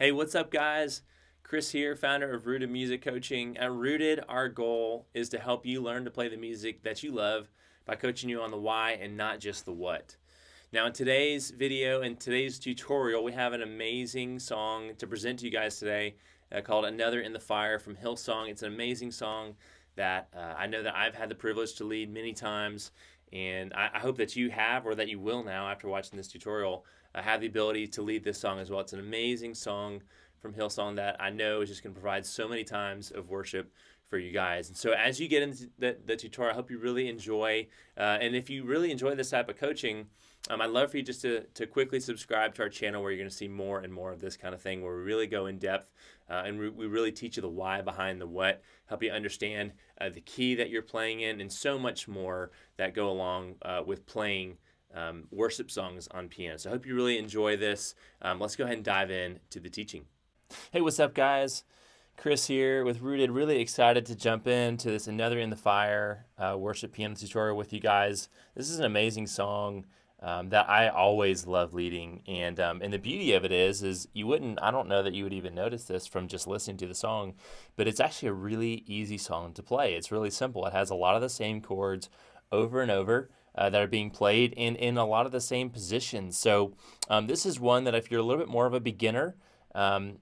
Hey, what's up, guys? Chris here, founder of Rooted Music Coaching. At Rooted, our goal is to help you learn to play the music that you love by coaching you on the why and not just the what. Now, in today's video and today's tutorial, we have an amazing song to present to you guys today called Another in the Fire from Hillsong. It's an amazing song that I know that I've had the privilege to lead many times, and I hope that you have, or that you will now after watching this tutorial, have the ability to lead this song as well. It's an amazing song from Hillsong that I know is just going to provide so many times of worship for you guys. And so as you get into the tutorial, I hope you really enjoy. And if you really enjoy this type of coaching, I'd love for you just to quickly subscribe to our channel, where you're going to see more and more of this kind of thing, where we really go in depth and we really teach you the why behind the what, help you understand the key that you're playing in, and so much more that go along with playing worship songs on piano. So I hope you really enjoy this. Let's go ahead and dive in to the teaching. Hey, what's up, guys? Chris here with Rooted. Really excited to jump into this Another in the Fire worship piano tutorial with you guys. This is an amazing song that I always love leading, and the beauty of it is you wouldn't, I don't know that you would even notice this from just listening to the song, but it's actually a really easy song to play. It's really simple. It has a lot of the same chords over and over that are being played in a lot of the same positions. So this is one that if you're a little bit more of a beginner,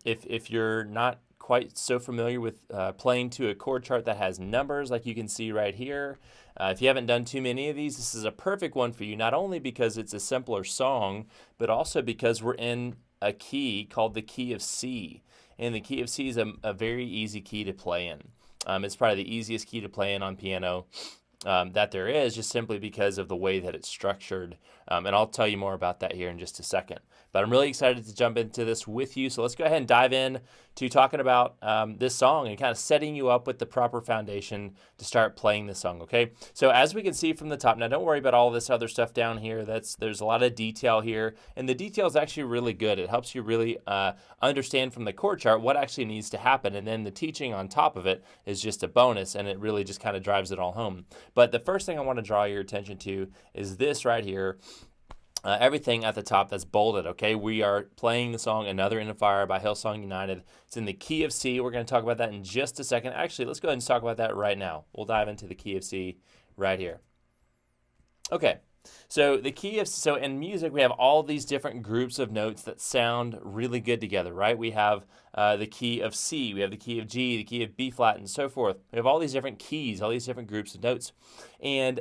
if you're not quite so familiar with playing to a chord chart that has numbers like you can see right here, if you haven't done too many of these, this is a perfect one for you, not only because it's a simpler song, but also because we're in a key called the key of C. And the key of C is a very easy key to play in. It's probably the easiest key to play in on piano that there is, just simply because of the way that it's structured. And I'll tell you more about that here in just a second. But I'm really excited to jump into this with you. So let's go ahead and dive in to talking about this song and kind of setting you up with the proper foundation to start playing this song, okay? So as we can see from the top, now don't worry about all this other stuff down here. There's a lot of detail here, and the detail is actually really good. It helps you really understand from the chord chart what actually needs to happen, and then the teaching on top of it is just a bonus, and it really just kind of drives it all home. But the first thing I want to draw your attention to is this right here. Everything at the top that's bolded, okay? We are playing the song Another in the Fire by Hillsong United. It's in the key of C. We're going to talk about that in just a second. Actually, let's go ahead and talk about that right now. We'll dive into the key of C right here. Okay. So the key of, so in music, we have all these different groups of notes that sound really good together, right? We have the key of C, we have the key of G, the key of B flat, and so forth. We have all these different keys, all these different groups of notes. And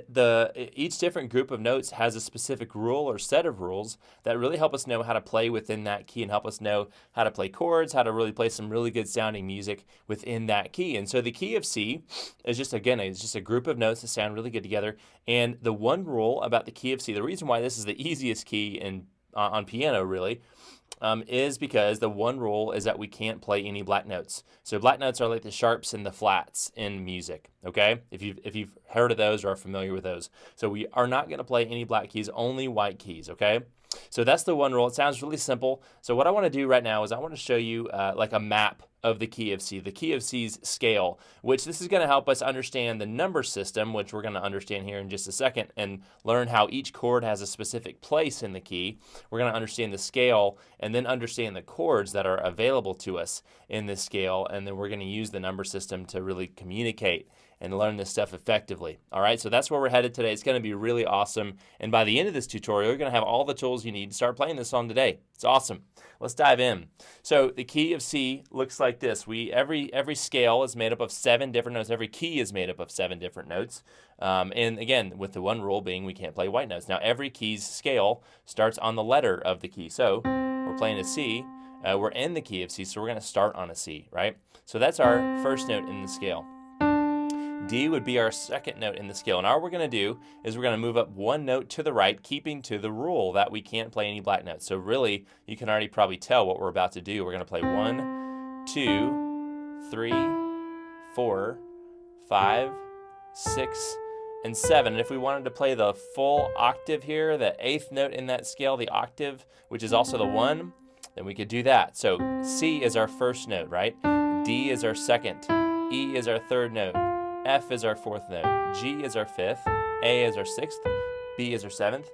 each different group of notes has a specific rule or set of rules that really help us know how to play within that key and help us know how to play chords, how to really play some really good sounding music within that key. And so the key of C is just, again, it's just a group of notes that sound really good together. And the one rule about the key of C, the reason why this is the easiest key on piano really, is because the one rule is that we can't play any black notes. So black notes are like the sharps and the flats in music, okay? If you've heard of those or are familiar with those. So we are not going to play any black keys, only white keys, okay? So that's the one rule. It sounds really simple. So what I want to do right now is I want to show you like a map of the key of C, the key of C's scale, which this is going to help us understand the number system, which we're going to understand here in just a second, and learn how each chord has a specific place in the key. We're going to understand the scale and then understand the chords that are available to us in this scale, and then we're going to use the number system to really communicate and learn this stuff effectively. All right, so that's where we're headed today. It's going to be really awesome, and by the end of this tutorial, you're going to have all the tools you need to start playing this song today. It's awesome. Let's dive in. So the key of C looks like this. Every scale is made up of 7 different notes. Every key is made up of 7 different notes. And again, with the one rule being we can't play white notes. Now every key's scale starts on the letter of the key. So we're playing a C. We're in the key of C, so we're going to start on a C, right? So that's our first note in the scale. D would be our second note in the scale. And all we're going to do is we're going to move up one note to the right, keeping to the rule that we can't play any black notes. So really, you can already probably tell what we're about to do. We're going to play 1, 2, 3, 4, 5, 6, and 7. And if we wanted to play the full octave here, the 8th note in that scale, the octave, which is also the 1, then we could do that. So C is our first note, right? D is our second. E is our third note. F is our 4th note, G is our 5th, A is our 6th, B is our 7th,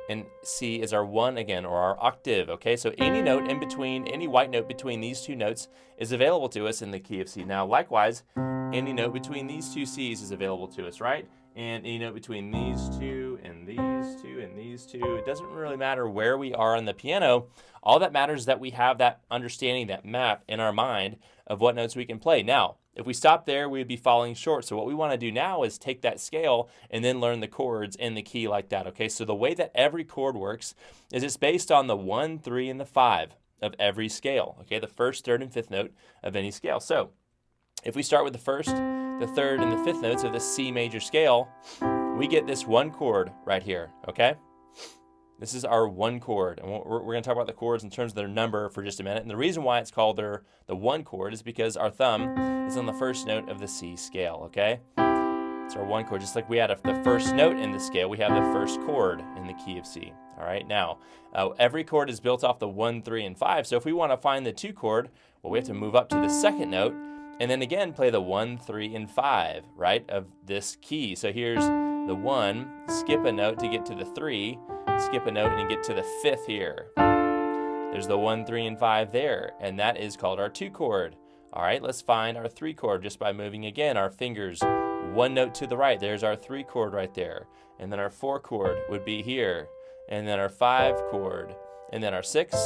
and C is our 1 again, or our octave, okay? So any note in between, any white note between these two notes is available to us in the key of C. Now, likewise, any note between these two C's is available to us, right? And any note between these two and these two and these two, it doesn't really matter where we are on the piano. All that matters is that we have that understanding, that map in our mind of what notes we can play. Now, if we stop there, we'd be falling short. So what we want to do now is take that scale and then learn the chords in the key like that, okay? So the way that every chord works is it's based on the 1, 3, and the 5 of every scale, okay? The first, third, and fifth note of any scale. So if we start with the first, the third, and the fifth notes of the C major scale, we get this one chord right here, okay? This is our one chord, and we're going to talk about the chords in terms of their number for just a minute. And the reason why it's called the one chord is because our thumb is on the first note of the C scale, okay? It's our one chord. Just like we had the first note in the scale, we have the first chord in the key of C. All right, now, every chord is built off the 1, 3, and 5. So if we want to find the 2 chord, well, we have to move up to the second note, and then again play the 1, 3, and 5, right, of this key. So here's the 1, skip a note to get to the 3, skip a note and get to the 5th here. There's the 1, 3, and 5 there, and that is called our 2 chord. All right, let's find our 3 chord just by moving again our fingers one note to the right. There's our 3 chord right there, and then our 4 chord would be here, and then our 5 chord, and then our 6,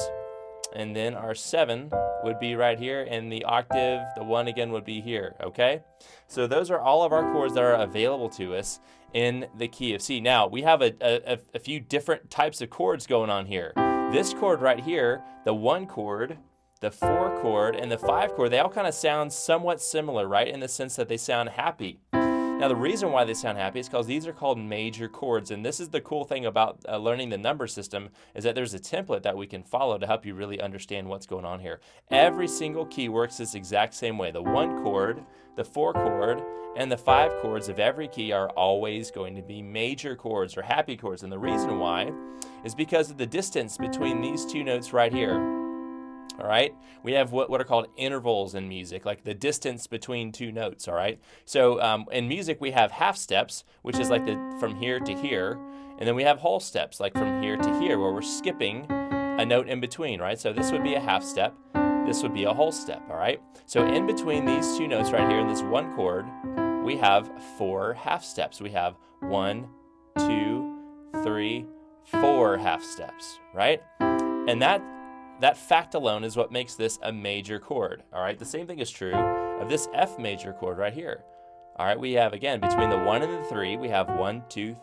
and then our 7 would be right here, and the octave, the 1 again, would be here, okay? So those are all of our chords that are available to us in the key of C. Now, we have a few different types of chords going on here. This chord right here, the 1 chord, the 4 chord, and the 5 chord, they all kind of sound somewhat similar, right, in the sense that they sound happy. Now, the reason why they sound happy is because these are called major chords, and this is the cool thing about learning the number system, is that there's a template that we can follow to help you really understand what's going on here. Every single key works this exact same way. The 1 chord, the 4 chord, and the 5 chords of every key are always going to be major chords or happy chords, and the reason why is because of the distance between these two notes right here. All right, we have what are called intervals in music, like the distance between two notes. All right, so in music we have half steps, which is like from here to here, and then we have whole steps, like from here to here, where we're skipping a note in between. Right, so this would be a half step, this would be a whole step. All right, so in between these two notes right here in this 1 chord, we have 4 half steps. We have 1, 2, 3, 4 half steps. Right, and that fact alone is what makes this a major chord, all right? The same thing is true of this F major chord right here. All right, we have, again, between the 1 and the 3, we have 1, 2,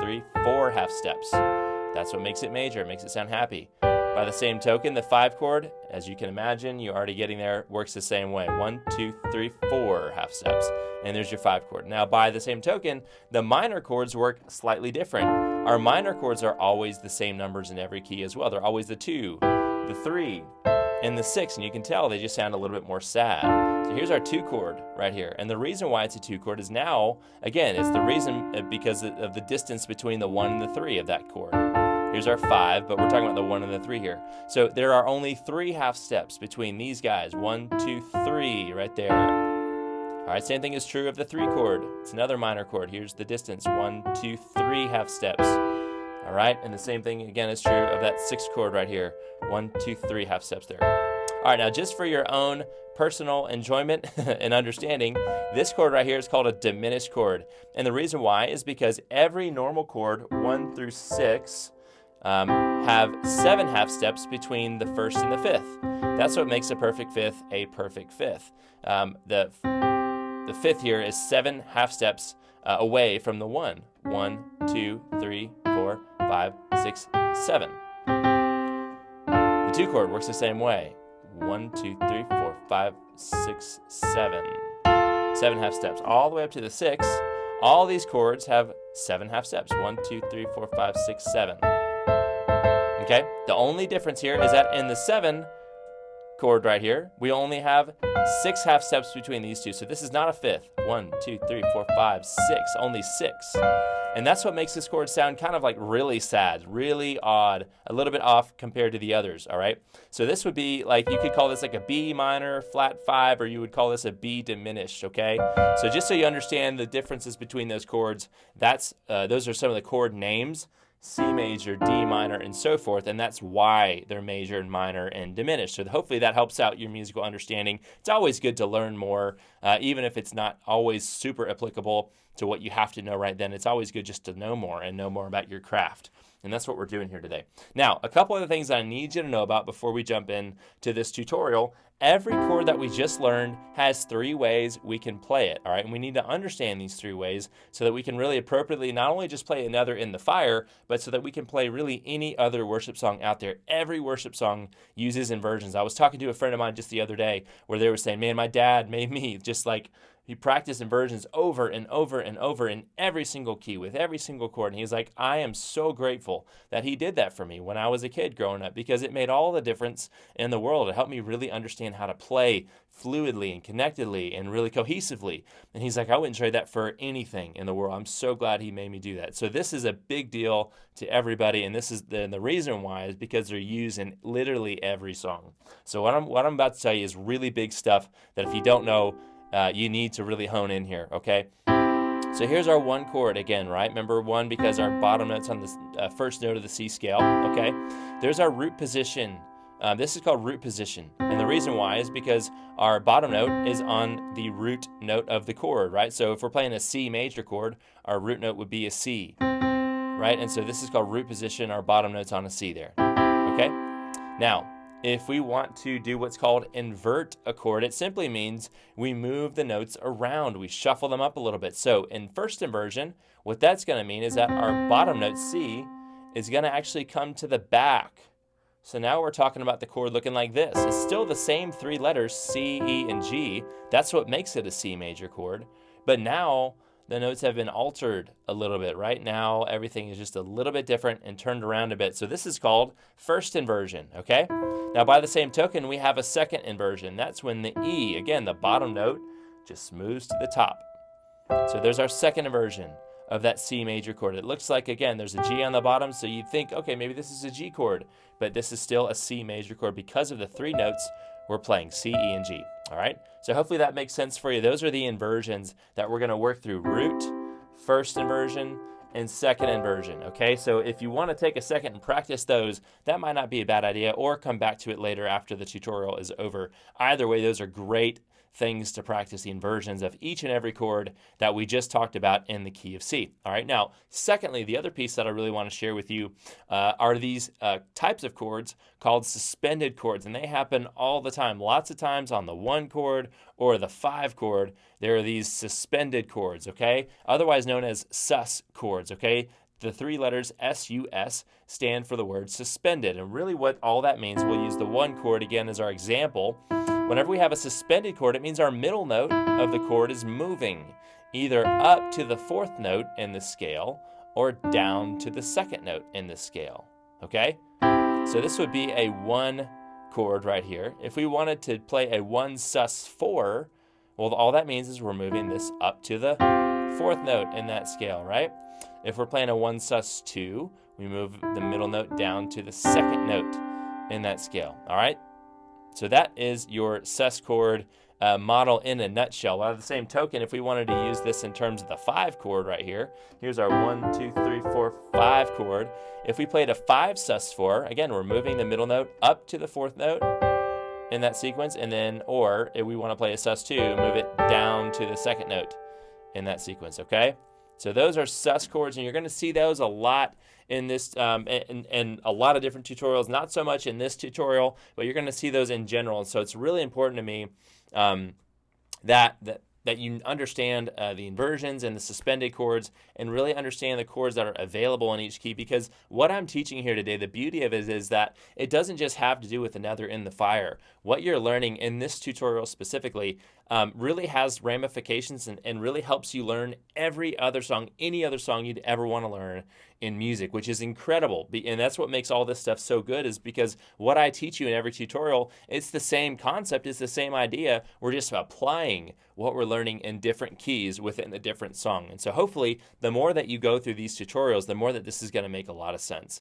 3, 4 half steps. That's what makes it major. It makes it sound happy. By the same token, the 5 chord, as you can imagine, you're already getting there, works the same way. 1, 2, 3, 4 half steps, and there's your 5 chord. Now, by the same token, the minor chords work slightly different. Our minor chords are always the same numbers in every key as well. They're always the 2, the 3, and the 6, and you can tell they just sound a little bit more sad. So here's our 2 chord right here, and the reason why it's a 2 chord is now, again, it's the reason because of the distance between the 1 and the 3 of that chord. Here's our 5, but we're talking about the 1 and the 3 here. So there are only 3 half steps between these guys. 1, 2, 3 right there. All right, same thing is true of the 3 chord. It's another minor chord. Here's the distance. 1, 2, 3 half steps. All right, and the same thing again is true of that 6 chord right here. 1, 2, 3 half steps there. All right, now just for your own personal enjoyment and understanding, this chord right here is called a diminished chord. And the reason why is because every normal chord, 1 through 6, have 7 half steps between the 1st and the 5th. That's what makes a perfect 5th a perfect 5th. The 5th here is 7 half steps away from the 1. 1, 2, 3, 4, 5, 6, 7. The 2 chord works the same way. 1, 2, 3, 4, 5, 6, 7. 7 half steps. All the way up to the 6. All these chords have 7 half steps. 1, 2, 3, 4, 5, 6, 7. Okay? The only difference here is that in the 7 chord right here, we only have 6 half steps between these two. So this is not a 5th. 1, 2, 3, 4, 5, 6. Only 6. And that's what makes this chord sound kind of like really sad, really odd, a little bit off compared to the others, all right? So this would be like, you could call this like a B minor, flat 5, or you would call this a B diminished, okay? So just so you understand the differences between those chords, those are some of the chord names. C major, D minor, and so forth, and that's why they're major and minor and diminished. So hopefully that helps out your musical understanding. It's always good to learn more, even if it's not always super applicable to what you have to know right then. It's always good just to know more and know more about your craft. And that's what we're doing here today. Now, a couple other things I need you to know about before we jump in to this tutorial. Every chord that we just learned has 3 ways we can play it, all right? And we need to understand these 3 ways so that we can really appropriately not only just play Another in the Fire, but so that we can play really any other worship song out there. Every worship song uses inversions. I was talking to a friend of mine just the other day where they were saying, man, my dad made me just like, he practiced inversions over and over and over in every single key with every single chord. And he's like, I am so grateful that he did that for me when I was a kid growing up, because it made all the difference in the world. It helped me really understand how to play fluidly and connectedly and really cohesively. And he's like, I wouldn't trade that for anything in the world. I'm so glad he made me do that. So this is a big deal to everybody. And this is the reason why is because they're used in literally every song. So what I'm about to tell you is really big stuff that if you don't know, you need to really hone in here, okay? So here's our 1 chord again, right? Remember 1 because our bottom note's on the first note of the C scale, okay? There's our root position. This is called root position. And the reason why is because our bottom note is on the root note of the chord, right? So if we're playing a C major chord, our root note would be a C, right? And so this is called root position. Our bottom note's on a C there, okay? Now, if we want to do what's called invert a chord, it simply means we move the notes around. We shuffle them up a little bit. So in first inversion, what that's going to mean is that our bottom note, C, is going to actually come to the back. So now we're talking about the chord looking like this. It's still the same 3 letters, C, E, and G. That's what makes it a C major chord. But now the notes have been altered a little bit. Right now, everything is just a little bit different and turned around a bit. So this is called first inversion, okay? Now, by the same token, we have a second inversion. That's when the E, again, the bottom note, just moves to the top. So there's our second inversion of that C major chord. It looks like, again, there's a G on the bottom, so you'd think, okay, maybe this is a G chord, but this is still a C major chord because of the 3 notes we're playing, C, E, and G, all right? So hopefully that makes sense for you. Those are the inversions that we're going to work through: root, first inversion, and second inversion, okay? So if you want to take a second and practice those, that might not be a bad idea, or come back to it later after the tutorial is over. Either way, those are great things to practice the inversions of each and every chord that we just talked about in the key of C. All right, now, secondly, the other piece that I really want to share with you are these types of chords called suspended chords, and they happen all the time. Lots of times on the 1 chord or the 5 chord, there are these suspended chords, okay? Otherwise known as sus chords, okay? The 3 letters S-U-S stand for the word suspended, and really what all that means, we'll use the 1 chord again as our example. Whenever we have a suspended chord, it means our middle note of the chord is moving either up to the 4th note in the scale or down to the 2nd note in the scale, okay? So this would be a 1 chord right here. If we wanted to play a 1 sus 4, well, all that means is we're moving this up to the 4th note in that scale, right? If we're playing a 1 sus 2, we move the middle note down to the 2nd note in that scale, all right? So that is your sus chord model in a nutshell. By the same token, if we wanted to use this in terms of the 5 chord right here, here's our 1, 2, 3, 4, 5 chord. If we played a 5 sus 4, again, we're moving the middle note up to the 4th note in that sequence, and then, or if we want to play a sus 2, move it down to the 2nd note in that sequence, okay? So those are sus chords, and you're going to see those a lot in this, and a lot of different tutorials, not so much in this tutorial, but you're going to see those in general. And so it's really important to me that you understand the inversions and the suspended chords and really understand the chords that are available in each key, because what I'm teaching here today, the beauty of it is that it doesn't just have to do with Another in the Fire. What you're learning in this tutorial specifically really has ramifications and really helps you learn every other song, any other song you'd ever want to learn in music, which is incredible. And that's what makes all this stuff so good, is because what I teach you in every tutorial, it's the same concept, it's the same idea. We're just applying what we're learning in different keys within a different song. And so hopefully, the more that you go through these tutorials, the more that this is going to make a lot of sense.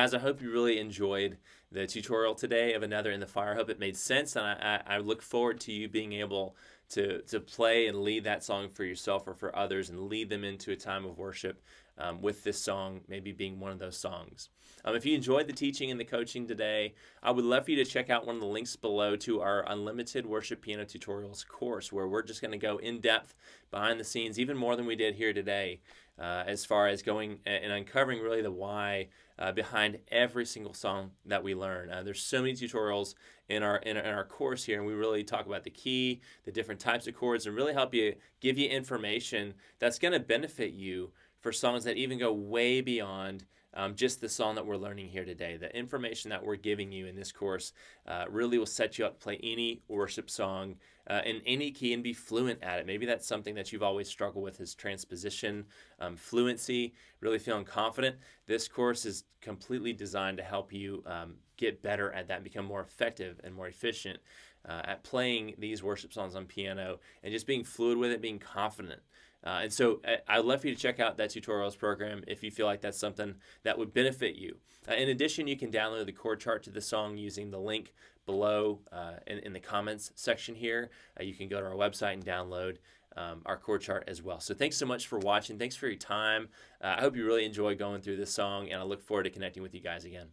guys, I hope you really enjoyed the tutorial today of Another in the Fire. I hope it made sense, and I look forward to you being able to play and lead that song for yourself or for others and lead them into a time of worship with this song maybe being one of those songs. If you enjoyed the teaching and the coaching today, I would love for you to check out one of the links below to our Unlimited Worship Piano Tutorials course, where we're just going to go in depth behind the scenes, even more than we did here today, as far as going and uncovering really the why behind every single song that we learn. There's so many tutorials in our course here, and we really talk about the key, the different types of chords, and really help you give you information that's going to benefit you for songs that even go way beyond just the song that we're learning here today. The information that we're giving you in this course really will set you up to play any worship song in any key and be fluent at it. Maybe that's something that you've always struggled with, is transposition, fluency, really feeling confident. This course is completely designed to help you get better at that and become more effective and more efficient at playing these worship songs on piano and just being fluid with it, being confident. And so I'd love for you to check out that tutorials program if you feel like that's something that would benefit you. In addition, you can download the chord chart to the song using the link below in the comments section here. You can go to our website and download our chord chart as well. So thanks so much for watching. Thanks for your time. I hope you really enjoy going through this song, and I look forward to connecting with you guys again.